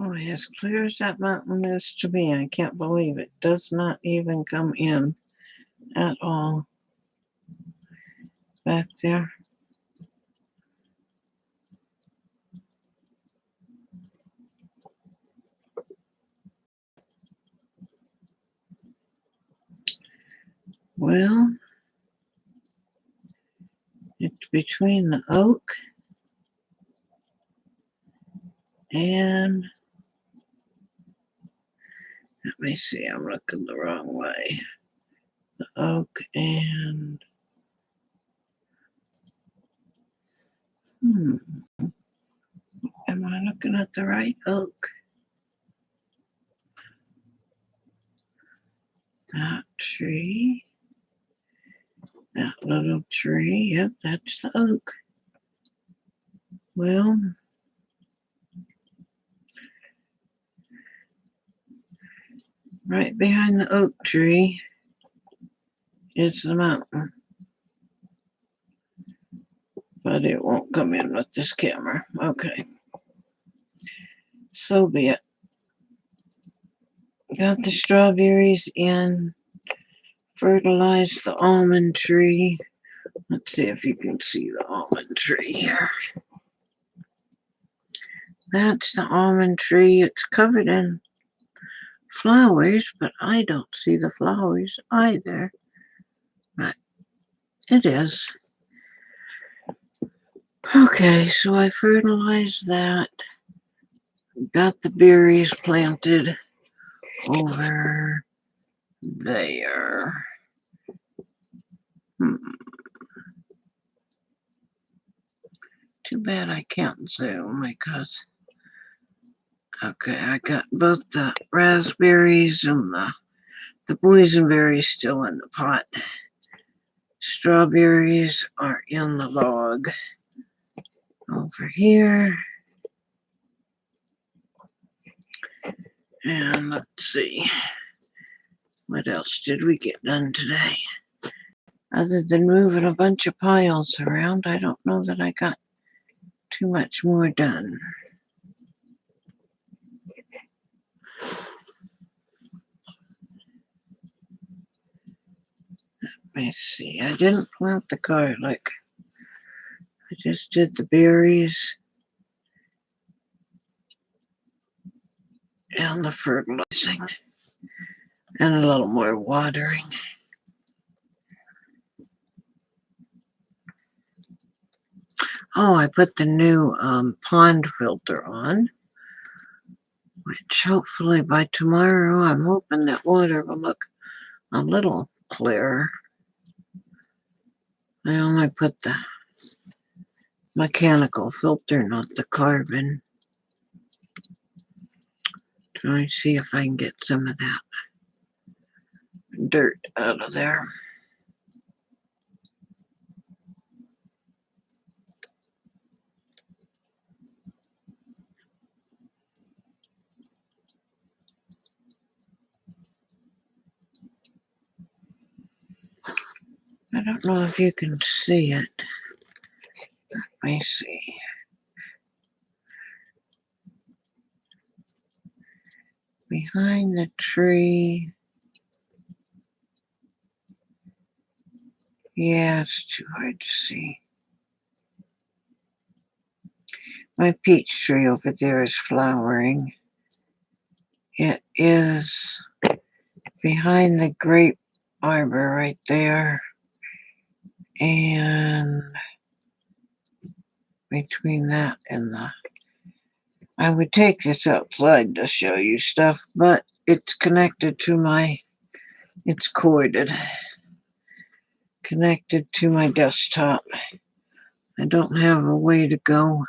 Oh, as clear as that mountain is to me, I can't believe it does not even come in at all back there. Well, it's between the oak and, let me see, I'm looking the wrong way. The oak and, am I looking at the right oak? That tree, that little tree, yep, that's the oak. Well, right behind the oak tree is the mountain. But it won't come in with this camera. Okay. So be it. Got the strawberries in. Fertilized the almond tree. Let's see if you can see the almond tree here. That's the almond tree. It's covered in flowers, but I don't see the flowers either. But it is. Okay, so I fertilized that. Got the berries planted over there. Too bad I can't zoom because, okay, I got both the raspberries and the boysenberries still in the pot. Strawberries are in the log over here. And let's see, what else did we get done today? Other than moving a bunch of piles around, I don't know that I got too much more done. Let me see, I didn't plant the garlic. I just did the berries and the fertilizing and a little more watering. Oh, I put the new pond filter on, which hopefully by tomorrow, I'm hoping that water will look a little clearer. I only put the mechanical filter, not the carbon. Trying to see if I can get some of that dirt out of there. I don't know if you can see it. Let me see. Behind the tree. Yeah, it's too hard to see. My peach tree over there is flowering. It is behind the grape arbor right there. And between that and I would take this outside to show you stuff, but it's connected to it's corded, connected to my desktop. I don't have a way to go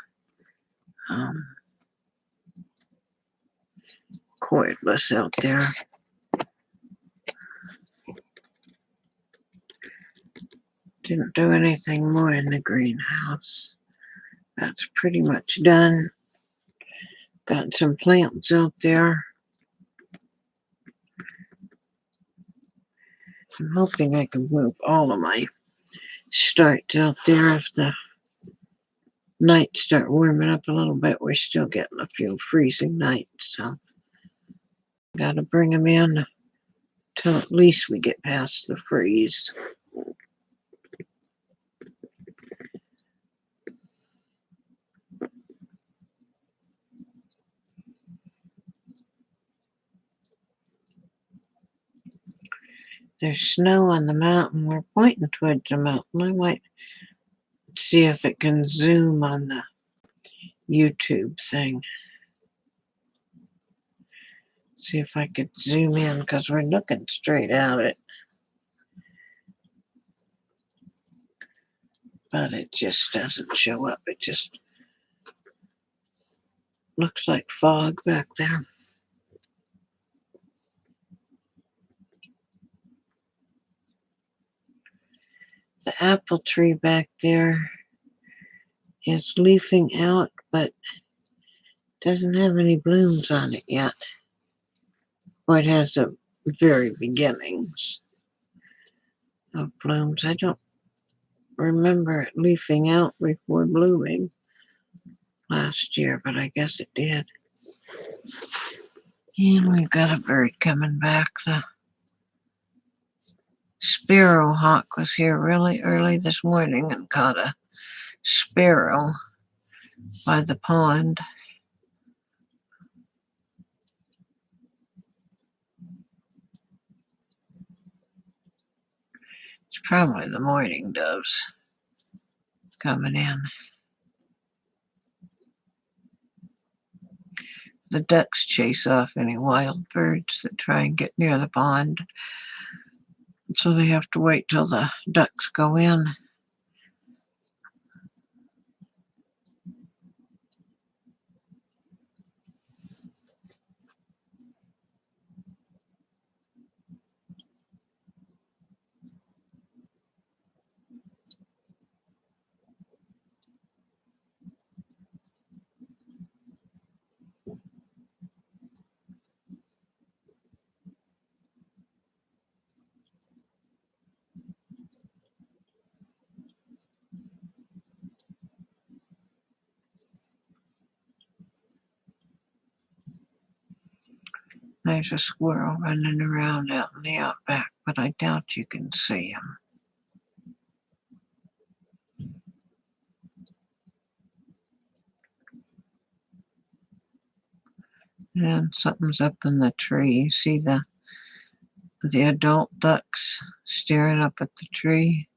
cordless out there. Didn't do anything more in the greenhouse. That's pretty much done. Got some plants out there. I'm hoping I can move all of my starts out there if the nights start warming up a little bit, we're still getting a few freezing nights. So got to bring them in till at least we get past the freeze. There's snow on the mountain. We're pointing towards the mountain. I might see if it can zoom on the YouTube thing. See if I could zoom in because we're looking straight at it. But it just doesn't show up. It just looks like fog back there. The apple tree back there is leafing out, but doesn't have any blooms on it yet. Well, it has the very beginnings of blooms. I don't remember it leafing out before blooming last year, but I guess it did. And we've got a bird coming back. The sparrowhawk was here really early this morning and caught a sparrow by the pond. It's probably the mourning doves coming in. The ducks chase off any wild birds that try and get near the pond. So they have to wait till the ducks go in. There's a squirrel running around out in the outback, but I doubt you can see him. And something's up in the tree. You see the adult ducks staring up at the tree.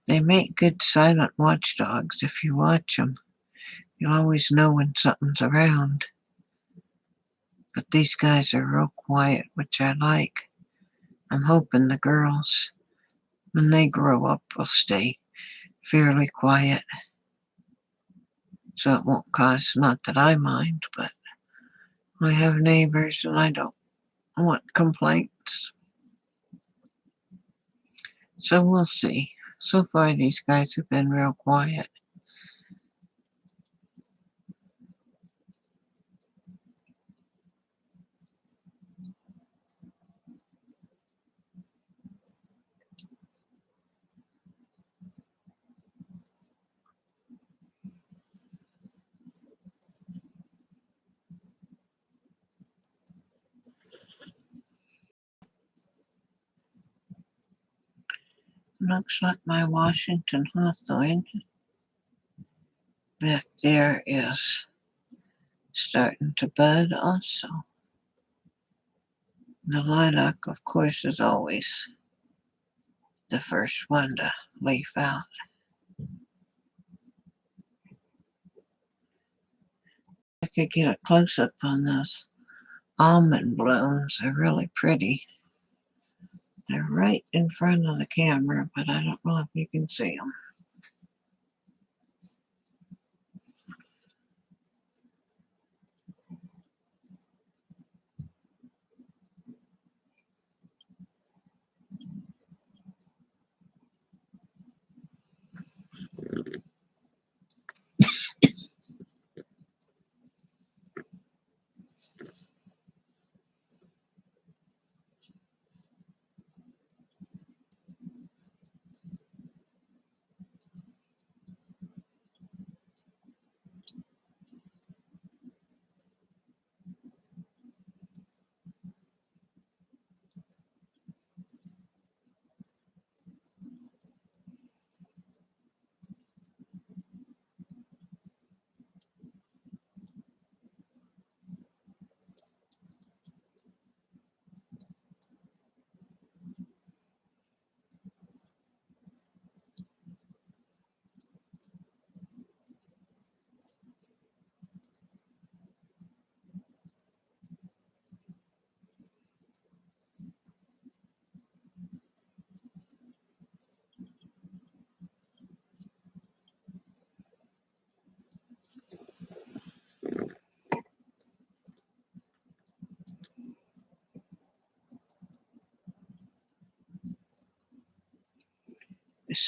They make good silent watchdogs. If you watch them, you'll always know when something's around. But these guys are real quiet, which I like. I'm hoping the girls, when they grow up, will stay fairly quiet. So it won't cause, not that I mind, but I have neighbors and I don't want complaints. So we'll see. So far, these guys have been real quiet. Looks like my Washington hawthorn back there is starting to bud also. The lilac, of course, is always the first one to leaf out. I could get a close-up on those almond blooms. They're really pretty. They're right in front of the camera, but I don't know if you can see them.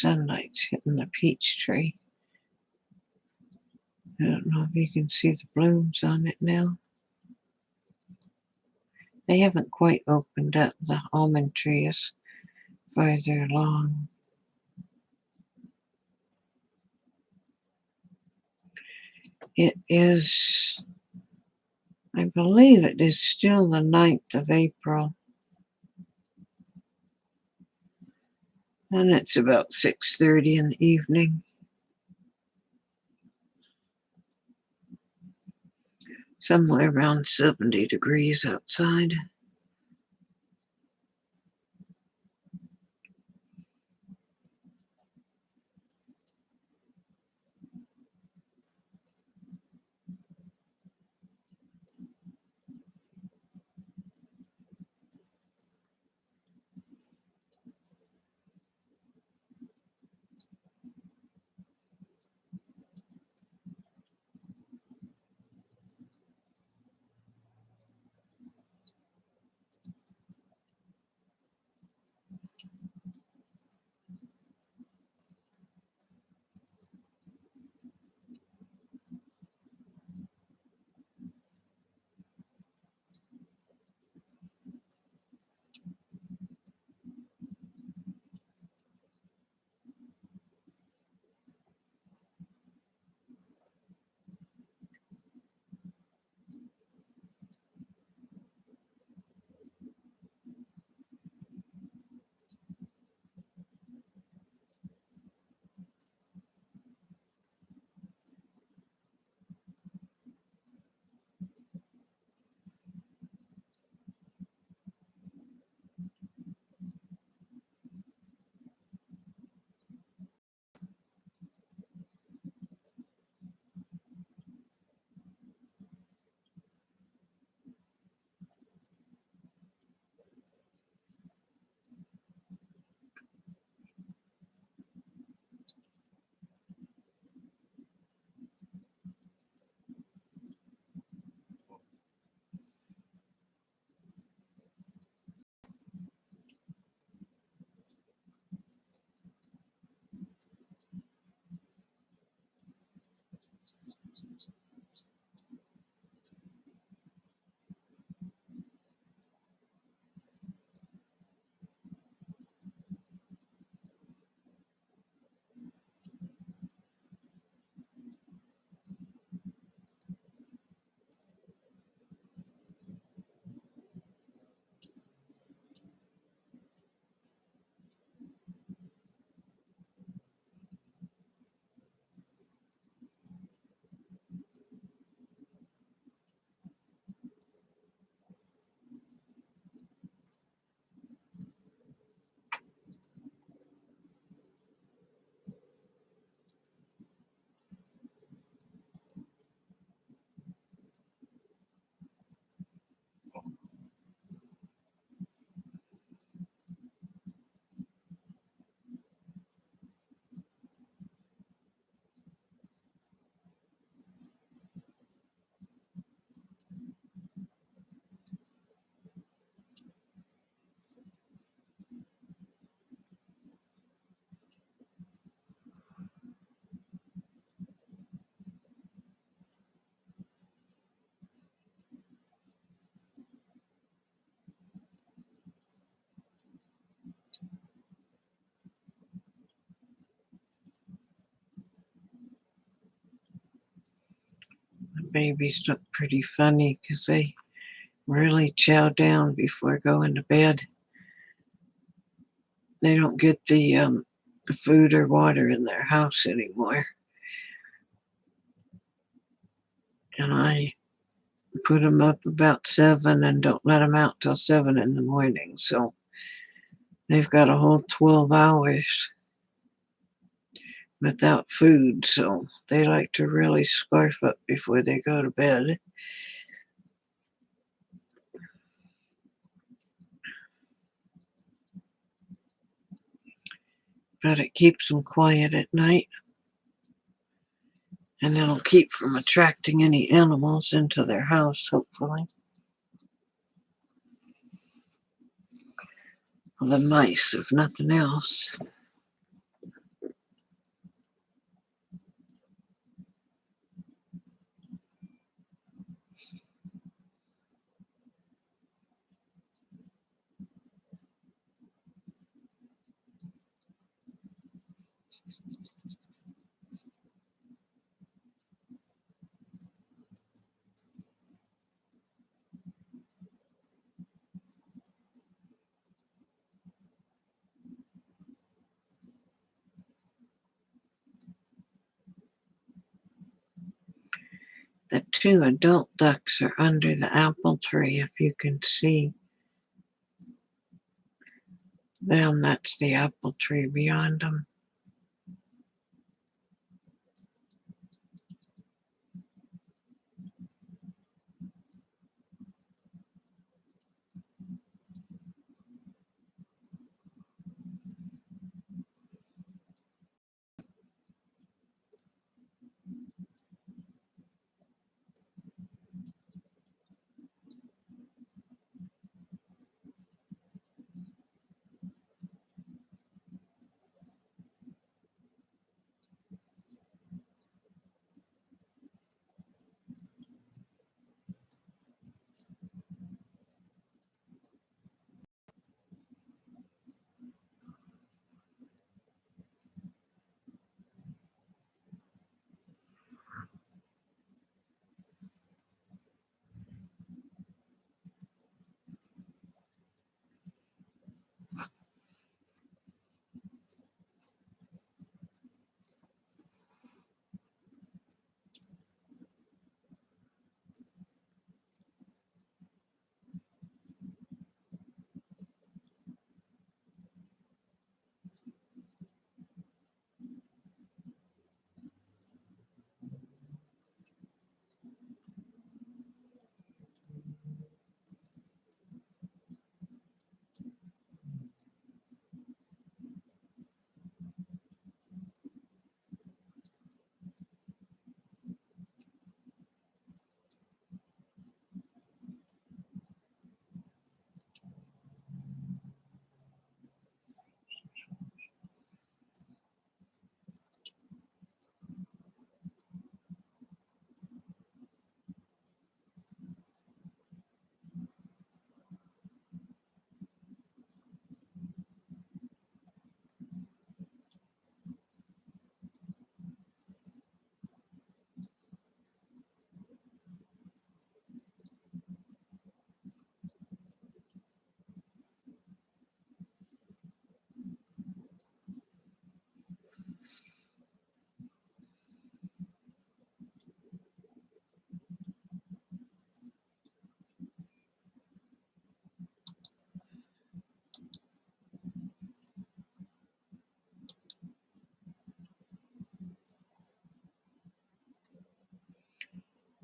sunlight's hitting the peach tree. I don't know if you can see the blooms on it now. They haven't quite opened up. The almond tree is farther along. It is, I believe it is still the 9th of April. And it's about 6:30 in the evening. Somewhere around 70 degrees outside. The babies look pretty funny because they really chow down before going to bed. They don't get the food or water in their house anymore. And I put them up about 7 and don't let them out till 7 in the morning. So they've got a whole 12 hours without food. So they like to really scarf up before they go to bed. But it keeps them quiet at night. And it'll keep from attracting any animals into their house, hopefully. The mice, if nothing else. The two adult ducks are under the apple tree, if you can see them. That's the apple tree beyond them.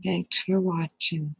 Thanks for watching.